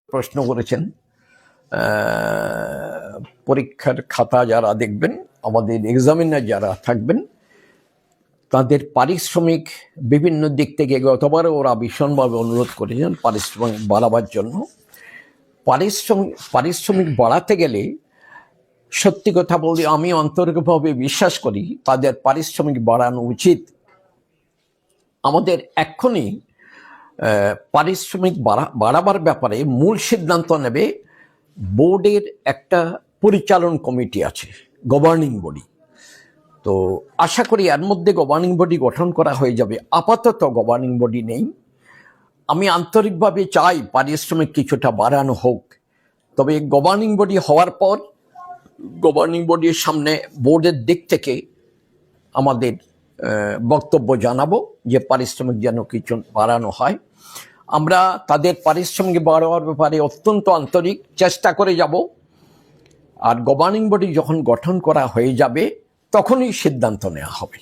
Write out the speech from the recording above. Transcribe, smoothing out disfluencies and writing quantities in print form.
প্রশ্ন করেছেন। পরীক্ষার খাতা যারা দেখবেন, আমাদের এক্সামিনার যারা থাকবেন, তাদের পারিশ্রমিক বিভিন্ন দিক থেকে গতবারও ওরা ভীষণভাবে অনুরোধ করেছেন পারিশ্রমিক বাড়াবার জন্য। পারিশ্রমিক বাড়াতে গেলে সত্যি কথা বলি, আমি অন্তর্গতভাবে বিশ্বাস করি তাদের পারিশ্রমিক বাড়ানো উচিত। আমাদের এক্ষুনি পারিশ্রমিক বাড়াবার ব্যাপারে মূল সিদ্ধান্ত নেবে বোর্ডের একটা পরিচালন কমিটি আছে, গভর্নিং বডি। তো আশা করি এর মধ্যে গভর্নিং বডি গঠন করা হয়ে যাবে। আপাতত গভর্নিং বডি নেই। আমি আন্তরিকভাবে চাই পারিশ্রমিক কিছুটা বাড়ানো হোক, তবে গভর্নিং বডি হওয়ার পর গভর্নিং বডির সামনে বোর্ডের দিক থেকে আমাদের বক্তব্য জানাবো যে পারিশ্রমিক যেন কিছু বাড়ানো হয়। আমরা তাদের পারিশ্রমিক বাড়ানোর ব্যাপারে অত্যন্ত আন্তরিক চেষ্টা করে যাব। আর গভর্নিং বডি যখন গঠন করা হয়ে যাবে তখনই সিদ্ধান্ত নেওয়া হবে।